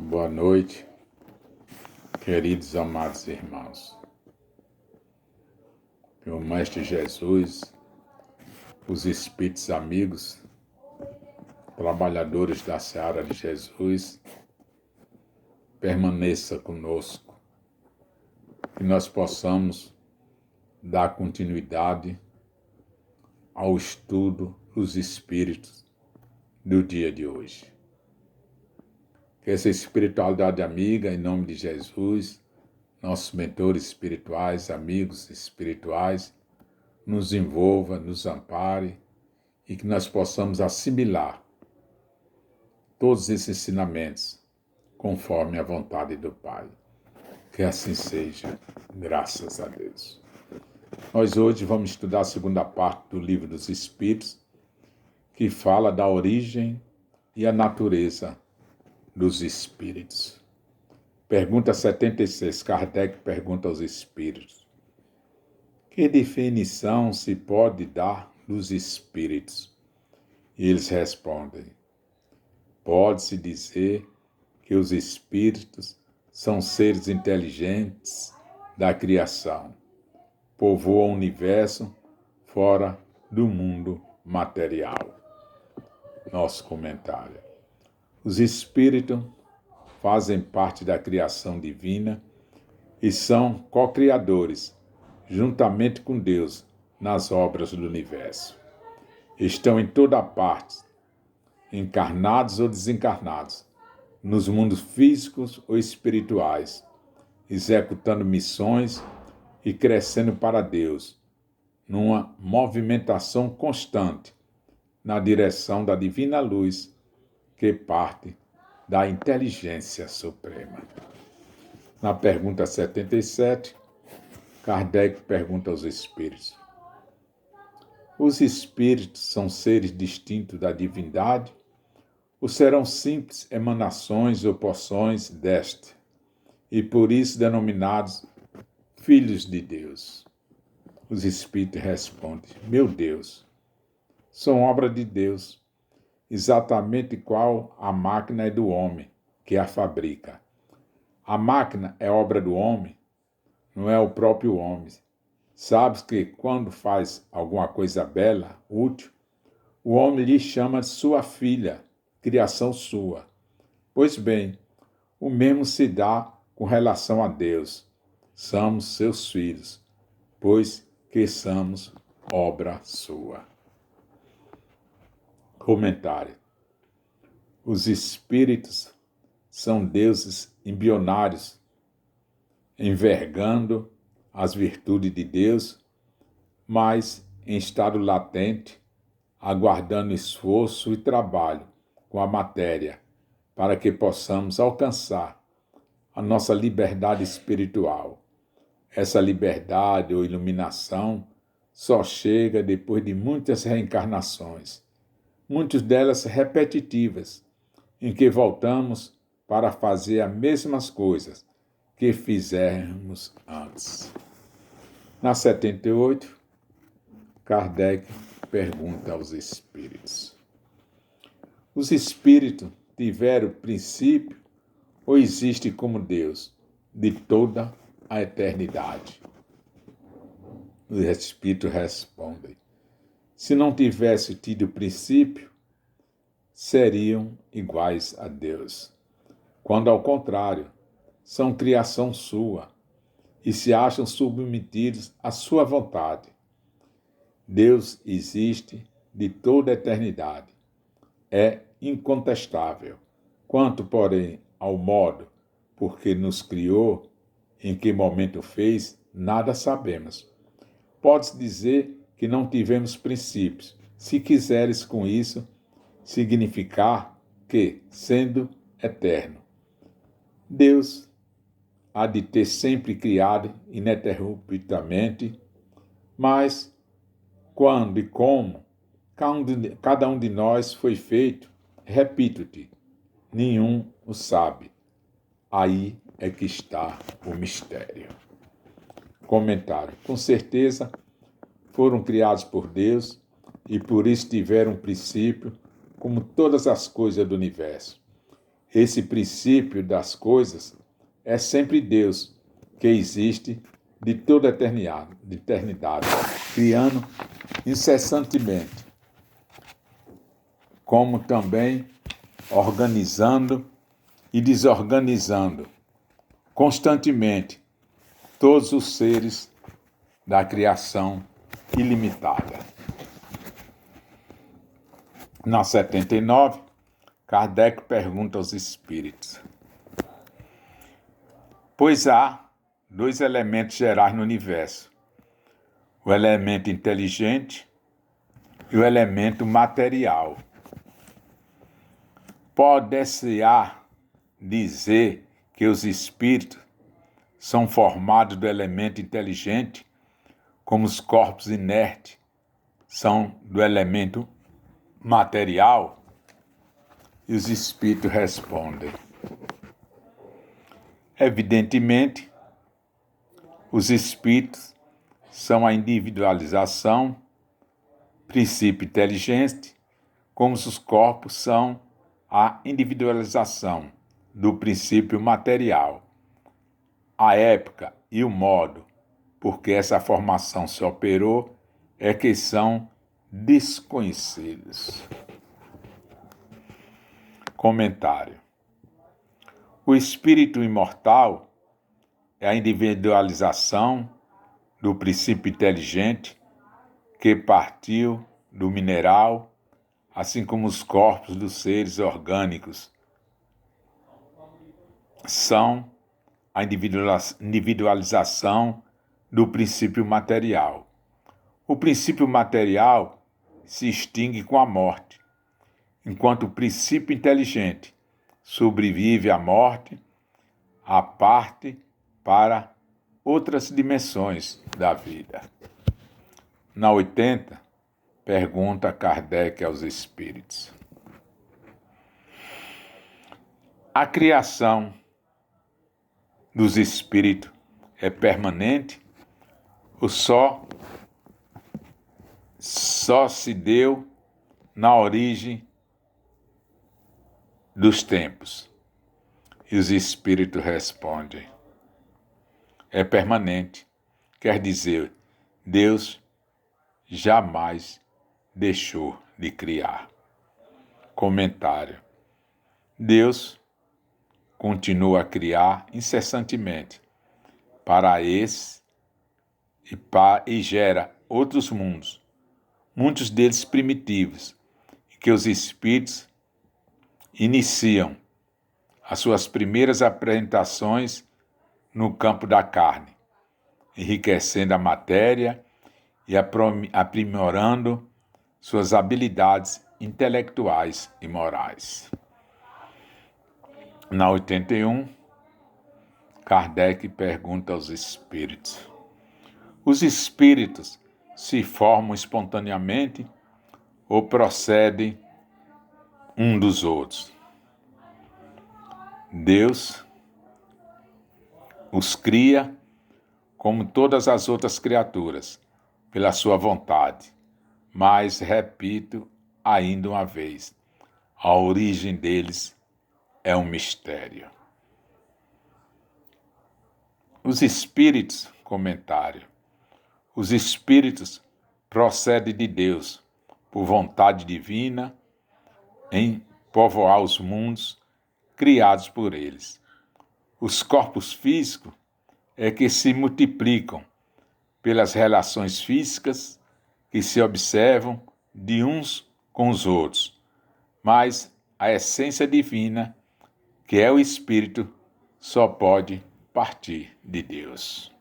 Boa noite, queridos amados irmãos. Que o Mestre Jesus, os Espíritos amigos, trabalhadores da Seara de Jesus, permaneça conosco, que nós possamos dar continuidade ao estudo dos Espíritos do dia de hoje. Que essa espiritualidade amiga, em nome de Jesus, nossos mentores espirituais, amigos espirituais, nos envolva, nos ampare e que nós possamos assimilar todos esses ensinamentos conforme a vontade do Pai. Que assim seja, graças a Deus. Nós hoje vamos estudar a segunda parte do Livro dos Espíritos, que fala da origem e a natureza dos Espíritos. Pergunta 76, Kardec pergunta aos Espíritos: que definição se pode dar dos Espíritos? E eles respondem: pode-se dizer que os Espíritos são seres inteligentes da criação, povoam o universo fora do mundo material. Nosso comentário: os Espíritos fazem parte da criação divina e são co-criadores, juntamente com Deus, nas obras do universo. Estão em toda parte, encarnados ou desencarnados, nos mundos físicos ou espirituais, executando missões e crescendo para Deus, numa movimentação constante na direção da divina luz que parte da inteligência suprema. Na pergunta 77, Kardec pergunta aos Espíritos: os Espíritos são seres distintos da divindade ou serão simples emanações ou porções deste, e por isso denominados filhos de Deus? Os Espíritos respondem: meu Deus, são obra de Deus, exatamente qual a máquina é do homem que a fabrica. A máquina é obra do homem, não é o próprio homem. Sabes que quando faz alguma coisa bela, útil, o homem lhe chama de sua filha, criação sua. Pois bem, o mesmo se dá com relação a Deus. Somos seus filhos, pois que somos obra sua. Comentário: os Espíritos são deuses embrionários, envergando as virtudes de Deus, mas em estado latente, aguardando esforço e trabalho com a matéria, para que possamos alcançar a nossa liberdade espiritual. Essa liberdade ou iluminação só chega depois de muitas reencarnações, muitas delas repetitivas, em que voltamos para fazer as mesmas coisas que fizemos antes. Na 78, Kardec pergunta aos Espíritos: os Espíritos tiveram princípio ou existem como Deus de toda a eternidade? Os Espíritos respondem: se não tivesse tido princípio, seriam iguais a Deus. Quando, ao contrário, são criação sua e se acham submetidos à sua vontade. Deus existe de toda a eternidade. É incontestável. Quanto, porém, ao modo por que nos criou, em que momento fez, nada sabemos. Pode-se dizer que não tivemos princípios, se quiseres com isso significar que, sendo eterno, Deus há de ter sempre criado ininterruptamente, mas quando e como cada um de nós foi feito, repito-te, nenhum o sabe. Aí é que está o mistério. Comentário: com certeza foram criados por Deus e por isso tiveram um princípio, como todas as coisas do universo. esse princípio das coisas é sempre Deus, que existe de toda a eternidade, criando incessantemente, como também organizando e desorganizando constantemente todos os seres da criação ilimitada. Na 79, Kardec pergunta aos espíritos: pois há dois elementos gerais no universo, o elemento inteligente e o elemento material. Pode-se-á dizer que os espíritos são formados do elemento inteligente, como os corpos inertes são do elemento material? E os espíritos respondem: evidentemente, os espíritos são a individualização, princípio inteligente, como os corpos são a individualização do princípio material. A época e o modo por que essa formação se operou é que são desconhecidos. Comentário: o espírito imortal é a individualização do princípio inteligente que partiu do mineral, assim como os corpos dos seres orgânicos são a individualização do princípio material. O princípio material se extingue com a morte, enquanto o princípio inteligente sobrevive à morte, à parte para outras dimensões da vida. Na 80, pergunta Kardec aos espíritos: a criação dos espíritos é permanente ou só se deu na origem dos tempos? E os espíritos respondem: é permanente, quer dizer, Deus jamais deixou de criar. Comentário: Deus continua a criar incessantemente para esse e gera outros mundos, muitos deles primitivos, em que os espíritos iniciam as suas primeiras apresentações no campo da carne, enriquecendo a matéria e aprimorando suas habilidades intelectuais e morais. Na 81, Kardec pergunta aos espíritos: os espíritos se formam espontaneamente ou procedem um dos outros? Deus os cria como todas as outras criaturas, pela sua vontade. Mas, repito ainda uma vez, a origem deles é um mistério. Os espíritos, comentário: os espíritos procedem de Deus, por vontade divina, em povoar os mundos criados por eles. Os corpos físicos é que se multiplicam pelas relações físicas que se observam de uns com os outros, mas a essência divina, que é o Espírito, só pode partir de Deus.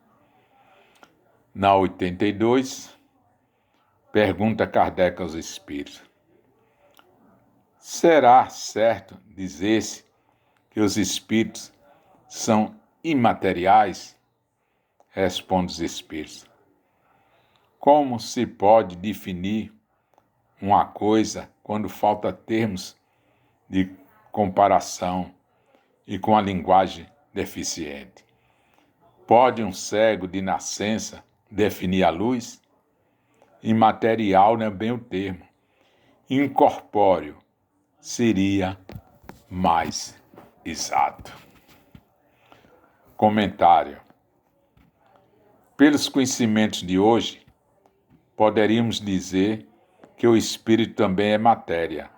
Na 82, pergunta Kardec aos espíritos: será certo dizer-se que os espíritos são imateriais? Responde os espíritos: como se pode definir uma coisa quando falta termos de comparação e com a linguagem deficiente? Pode um cego de nascença definir a luz? Imaterial não é bem o termo. Incorpóreo seria mais exato. Comentário. Pelos conhecimentos de hoje, poderíamos dizer que o espírito também é matéria,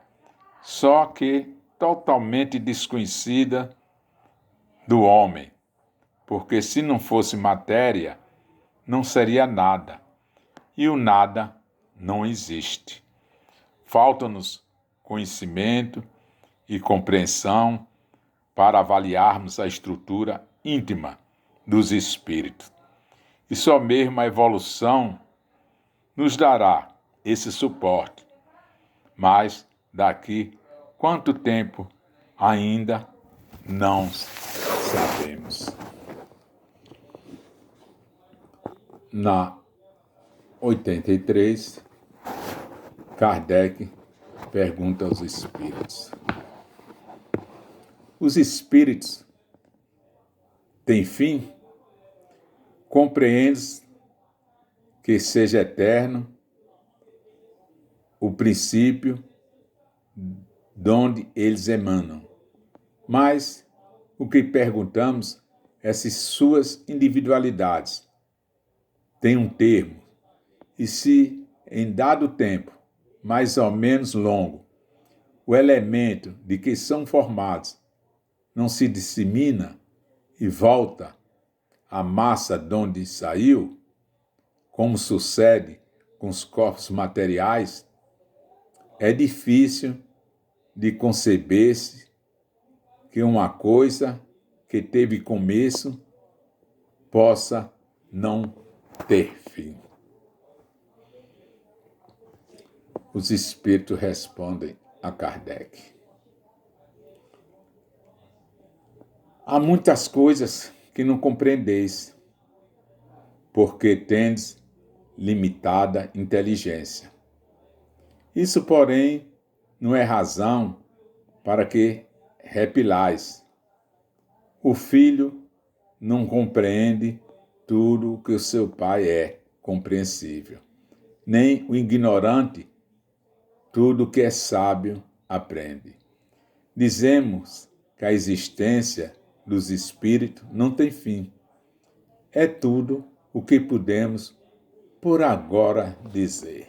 só que totalmente desconhecida do homem, porque se não fosse matéria, não seria nada, e o nada não existe. Falta-nos conhecimento e compreensão para avaliarmos a estrutura íntima dos espíritos. E só mesmo a evolução nos dará esse suporte. Mas daqui quanto tempo ainda não sabemos. Na 83, Kardec pergunta aos espíritos: os espíritos têm fim? Compreendes que seja eterno o princípio de onde eles emanam. Mas o que perguntamos é se suas individualidades têm um termo e se, em dado tempo, mais ou menos longo, o elemento de que são formados não se dissemina e volta à massa de onde saiu, como sucede com os corpos materiais, é difícil de conceber-se que uma coisa que teve começo possa não ter fim. Os espíritos respondem a Kardec: há muitas coisas que não compreendeis, porque tendes limitada inteligência. Isso, porém, não é razão para que repilais. O filho não compreende tudo o que o seu pai é compreensível, nem o ignorante tudo o que é sábio aprende. Dizemos que a existência dos espíritos não tem fim. É tudo o que podemos por agora dizer.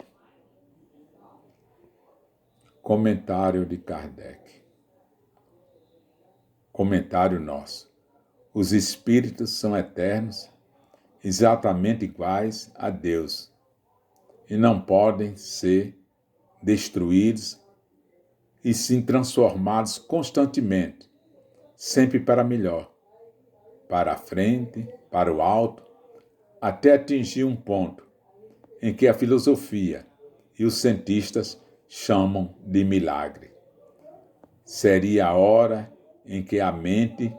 Comentário de Kardec. Comentário nosso. Os espíritos são eternos, exatamente iguais a Deus, e não podem ser destruídos e sim transformados constantemente, sempre para melhor, para a frente, para o alto, até atingir um ponto em que a filosofia e os cientistas chamam de milagre. Seria a hora em que a mente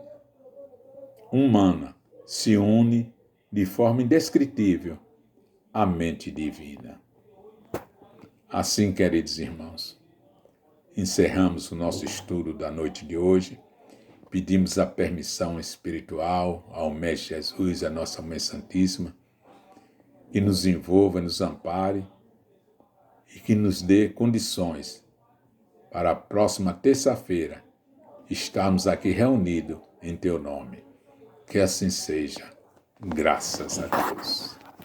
humana se une de forma indescritível à mente divina. Assim, queridos irmãos, encerramos o nosso estudo da noite de hoje. Pedimos a permissão espiritual ao Mestre Jesus, à nossa Mãe Santíssima, que nos envolva, nos ampare e que nos dê condições para a próxima terça-feira estarmos aqui reunidos em Teu nome. Que assim seja. Graças a Deus.